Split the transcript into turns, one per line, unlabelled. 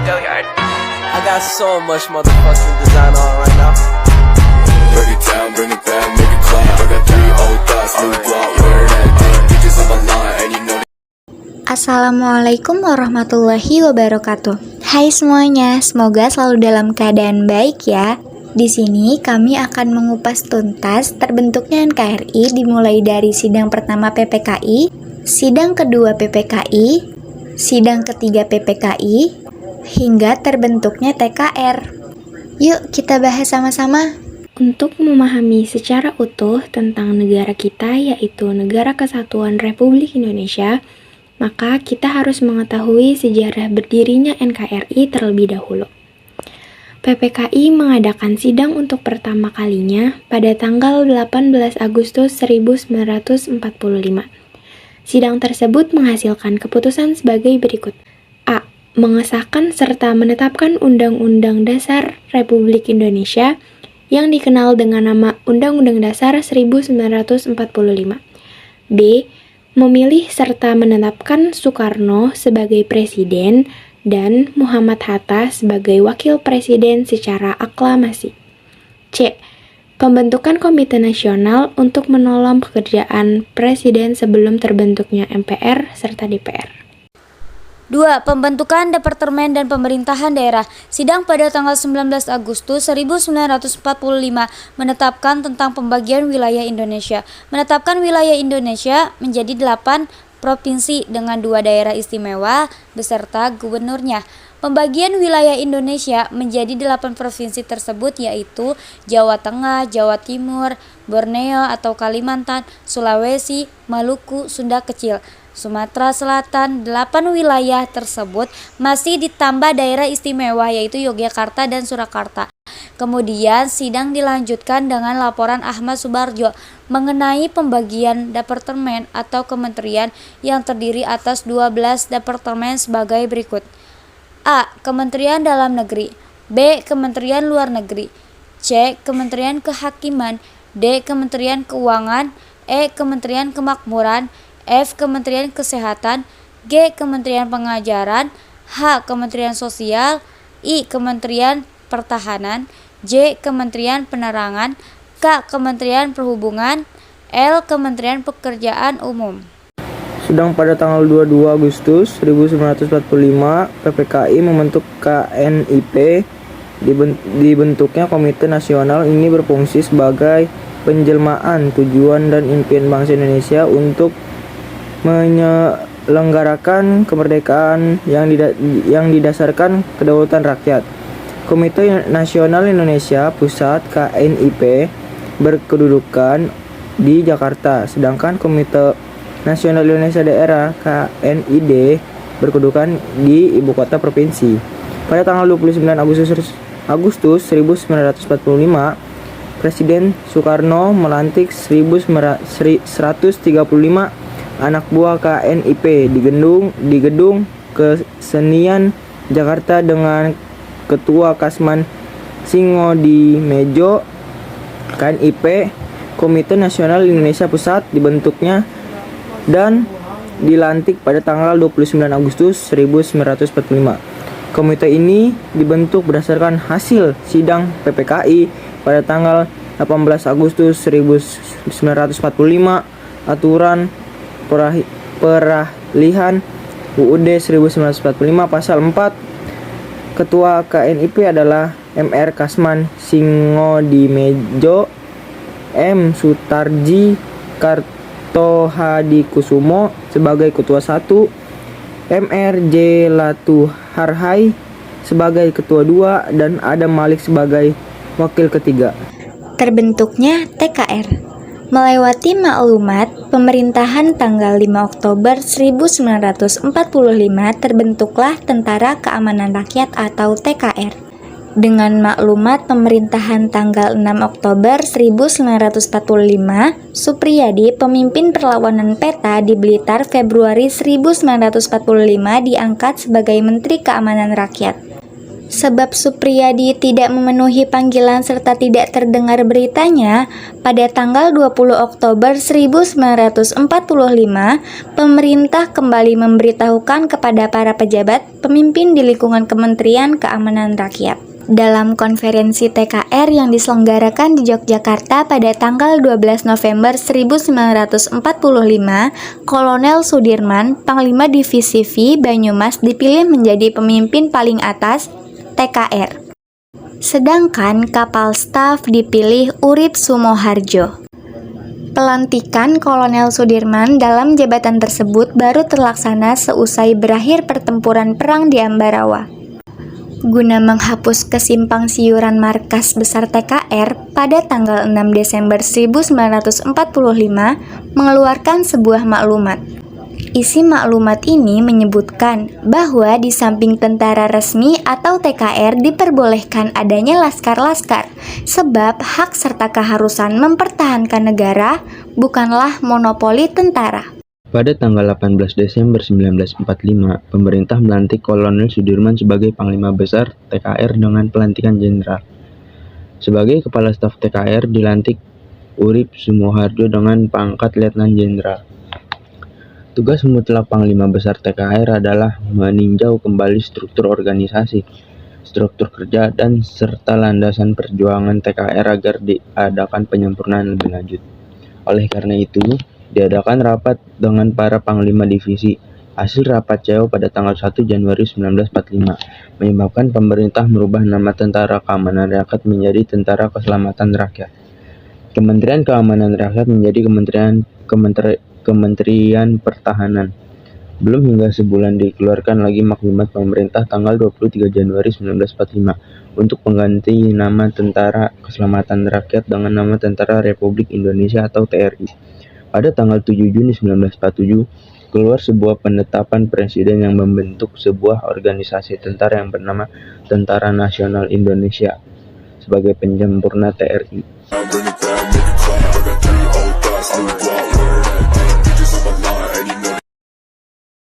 I got so much motherfucking design on right now.
Break it down, bring it back, make it clap. I got 3 old thoughts, new guap, wear that thing. Bitches on my line, and you know.
Assalamualaikum warahmatullahi wabarakatuh. Hai semuanya, semoga selalu dalam keadaan baik ya. Di sini kami akan mengupas tuntas terbentuknya NKRI dimulai dari sidang pertama PPKI, sidang kedua PPKI, sidang ketiga PPKI, hingga terbentuknya TKR. Yuk kita bahas sama-sama. Untuk memahami secara utuh tentang negara kita, yaitu Negara Kesatuan Republik Indonesia, maka kita harus mengetahui sejarah berdirinya NKRI terlebih dahulu. PPKI mengadakan sidang untuk pertama kalinya pada tanggal 18 Agustus 1945. Sidang tersebut menghasilkan keputusan sebagai berikut. A. Mengesahkan serta menetapkan Undang-Undang Dasar Republik Indonesia yang dikenal dengan nama Undang-Undang Dasar 1945. B. Memilih serta menetapkan Soekarno sebagai presiden dan Muhammad Hatta sebagai wakil presiden secara aklamasi. C. Pembentukan Komite Nasional untuk menolong pekerjaan presiden sebelum terbentuknya MPR serta DPR.
2. Pembentukan Departemen dan Pemerintahan Daerah. Sidang pada tanggal 19 Agustus 1945 menetapkan tentang pembagian wilayah Indonesia. Menetapkan wilayah Indonesia menjadi 8 provinsi dengan 2 daerah istimewa beserta gubernurnya. Pembagian wilayah Indonesia menjadi 8 provinsi tersebut yaitu Jawa Tengah, Jawa Timur, Borneo atau Kalimantan, Sulawesi, Maluku, Sunda Kecil, Sumatera Selatan. 8 wilayah tersebut masih ditambah daerah istimewa yaitu Yogyakarta dan Surakarta. Kemudian sidang dilanjutkan dengan laporan Ahmad Subarjo mengenai pembagian departemen atau kementerian yang terdiri atas 12 departemen sebagai berikut. A. Kementerian Dalam Negeri. B. Kementerian Luar Negeri. C. Kementerian Kehakiman. D. Kementerian Keuangan. E. Kementerian Kemakmuran. F. Kementerian Kesehatan. G. Kementerian Pengajaran. H. Kementerian Sosial. I. Kementerian Pertahanan. J. Kementerian Penerangan. K. Kementerian Perhubungan. L. Kementerian Pekerjaan Umum.
Sidang pada tanggal 22 Agustus 1945, PPKI membentuk KNIP. Dibentuknya Komite Nasional ini berfungsi sebagai penjelmaan tujuan dan impian bangsa Indonesia untuk menyelenggarakan kemerdekaan yang didasarkan kedaulatan rakyat. Komite Nasional Indonesia Pusat KNIP berkedudukan di Jakarta, sedangkan Komite Nasional Indonesia Daerah KNID berkedudukan di ibu kota provinsi. Pada tanggal 29 Agustus 1945, Presiden Soekarno melantik 135 anak buah KNIP di gedung Kesenian Jakarta dengan Ketua Kasman Singodimedjo. KNIP, Komite Nasional Indonesia Pusat, dibentuknya dan dilantik pada tanggal 29 Agustus 1945. Komite ini dibentuk berdasarkan hasil sidang PPKI pada tanggal 18 Agustus 1945, aturan peralihan UUD 1945 pasal 4. Ketua KNIP adalah Mr. Kasman Singodimedjo, M. Sutarji Kartohadikusumo sebagai Ketua 1, Mr. J. Latuharhai sebagai Ketua 2, dan Adam Malik sebagai Wakil ketiga.
Terbentuknya TKR. Melewati maklumat pemerintahan tanggal 5 Oktober 1945 terbentuklah Tentara Keamanan Rakyat atau TKR. Dengan maklumat pemerintahan tanggal 6 Oktober 1945, Supriyadi, pemimpin perlawanan PETA di Blitar Februari 1945 diangkat sebagai Menteri Keamanan Rakyat. Sebab Supriyadi tidak memenuhi panggilan serta tidak terdengar beritanya, pada tanggal 20 Oktober 1945, pemerintah kembali memberitahukan kepada para pejabat, pemimpin di lingkungan Kementerian Keamanan Rakyat. Dalam konferensi TKR yang diselenggarakan di Yogyakarta pada tanggal 12 November 1945, Kolonel Sudirman, Panglima Divisi V Banyumas dipilih menjadi pemimpin paling atas TKR. Sedangkan Kapal Staf dipilih Urip Sumoharjo. Pelantikan Kolonel Sudirman dalam jabatan tersebut baru terlaksana seusai berakhir pertempuran perang di Ambarawa. Guna menghapus kesimpang siuran markas besar TKR, pada tanggal 6 Desember 1945 mengeluarkan sebuah maklumat. Isi maklumat ini menyebutkan bahwa di samping tentara resmi atau TKR diperbolehkan adanya laskar-laskar, sebab hak serta keharusan mempertahankan negara bukanlah monopoli tentara.
Pada tanggal 18 Desember 1945, pemerintah melantik Kolonel Sudirman sebagai Panglima Besar TKR dengan pelantikan jenderal. Sebagai Kepala Staf TKR dilantik Urip Sumoharjo dengan pangkat Letnan Jenderal. Tugas mutlak Panglima Besar TKR adalah meninjau kembali struktur organisasi, struktur kerja, dan serta landasan perjuangan TKR agar diadakan penyempurnaan lebih lanjut. Oleh karena itu, diadakan rapat dengan para panglima divisi. Hasil rapat CEO pada tanggal 1 Januari 1945 menyebabkan pemerintah merubah nama Tentara Keamanan Rakyat menjadi Tentara Keselamatan Rakyat. Kementerian Keamanan Rakyat menjadi Kementerian Pertahanan. Belum hingga sebulan dikeluarkan lagi maklumat pemerintah tanggal 23 Januari 1945 untuk mengganti nama Tentara Keselamatan Rakyat dengan nama Tentara Republik Indonesia atau TRI. Pada tanggal 7 Juni 1947, keluar sebuah penetapan presiden yang membentuk sebuah organisasi tentara yang bernama Tentara Nasional Indonesia sebagai penyempurna TRI.